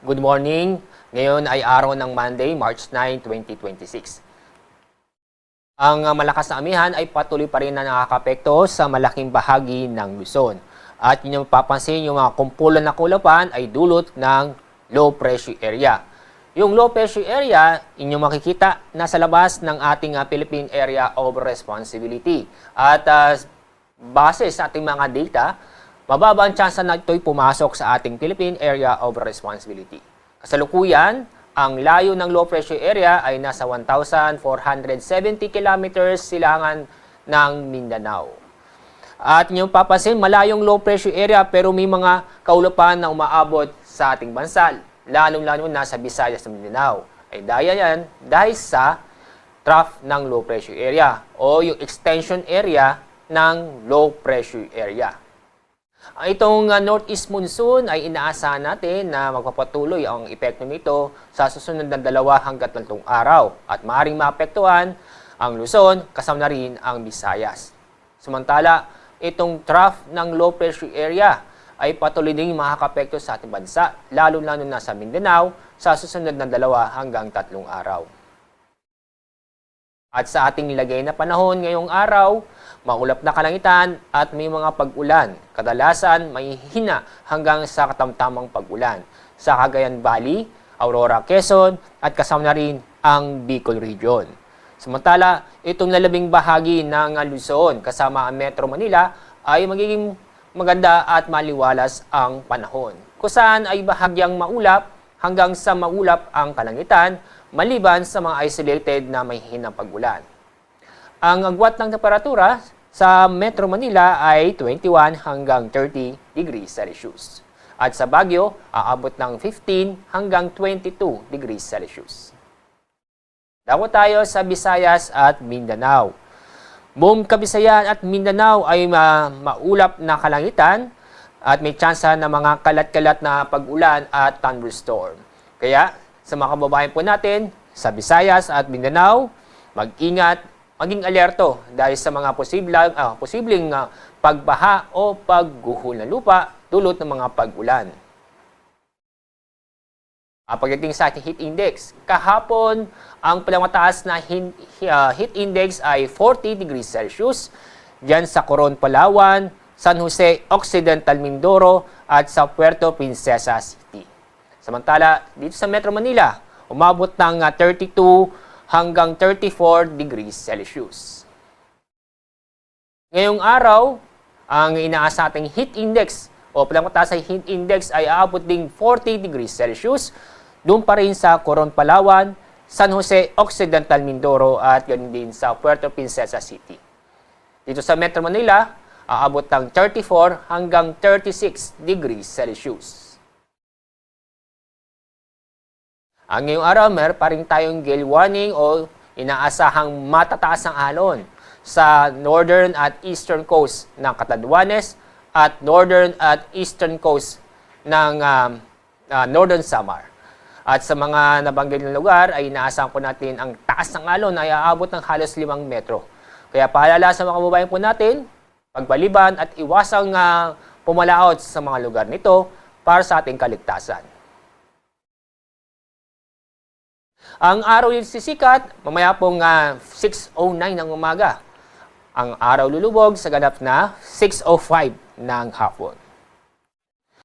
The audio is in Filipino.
Good morning. Ngayon ay araw ng Monday, March 9, 2026. Ang malakas na amihan ay patuloy pa rin na nakakapekto sa malaking bahagi ng Luzon. At inyong papansin, yung mga kumpulan na kulapan ay dulot ng low pressure area. Yung low pressure area, inyong makikita nasa labas ng ating Philippine Area of Responsibility. At base sa ating mga data, mababa ang tsansa na ito'y pumasok sa ating Philippine Area of Responsibility. Kasalukuyan, ang layo ng low pressure area ay nasa 1,470 kilometers silangan ng Mindanao. At inyong papansin, malayong low pressure area pero may mga kaulapan na umaabot sa ating bansa, lalong-lalo na sa Visayas sa Mindanao. Ay dahil sa trough ng low pressure area o yung extension area ng low pressure area. Itong northeast monsoon ay inaasahan natin na magpapatuloy ang epekto nito sa susunod na 2 hanggang 3 araw at maaaring maapektuhan ang Luzon kasama na rin ang Visayas. Samantala, itong trough ng low pressure area ay patuloy ding makakapekto sa ating bansa, lalo-lalo na sa Mindanao sa susunod na 2 hanggang 3 araw. At sa ating lagay na panahon ngayong araw, maulap na kalangitan at may mga pag-ulan. Kadalasan may hina hanggang sa katamtamang pag-ulan sa Cagayan Valley, Aurora, Quezon at kasama na rin ang Bicol Region. Samantala, itong lalabing bahagi ng Luzon kasama ang Metro Manila ay magiging maganda at maliwalas ang panahon. Kung saan ay bahagyang maulap hanggang sa maulap ang kalangitan maliban sa mga isolated na may hinang pag-ulan. Ang agwat ng temperatura sa Metro Manila ay 21 hanggang 30 degrees Celsius. At sa Baguio, aabot ng 15 hanggang 22 degrees Celsius. Dako tayo sa Visayas at Mindanao. Buong Kabisayan at Mindanao ay maulap na kalangitan at may tsansa na mga kalat-kalat na pag-ulan at thunderstorm. Kaya sa mga kababayan po natin sa Visayas at Mindanao, mag-ingat, maging alerto dahil sa mga posibleng pagbaha o pagguhol ng lupa dulot ng mga pag-ulan. Pagdating sa ating heat index, kahapon ang pinakamataas na heat index ay 40 degrees Celsius diyan sa Coron, Palawan, San Jose, Occidental Mindoro at sa Puerto Princesa City. Samantala, dito sa Metro Manila, umabot ng 32 hanggang 34 degrees Celsius. Ngayong araw, ang inaasa nating heat index o pinakamataas na heat index ay aabot ding 40 degrees Celsius doon pa rin sa Coron, Palawan, San Jose, Occidental Mindoro at ganoon din sa Puerto Princesa City. Dito sa Metro Manila, aabot ng 34 hanggang 36 degrees Celsius. Ang ngayong araw, meron pa rin tayong gale warning o inaasahang matataas ang alon sa northern at eastern coast ng Catanduanes at northern at eastern coast ng Northern Samar. At sa mga nabanggit na lugar ay inaasahan po natin ang taas ng alon ay aabot ng halos 5 metro. Kaya paalala sa mga kababayan po natin, pagbaliban at iwasang pumalaot sa mga lugar nito para sa ating kaligtasan. Ang araw sisikat, mamaya pong 6:09 ng umaga. Ang araw lulubog sa ganap na 6:05 ng hapon.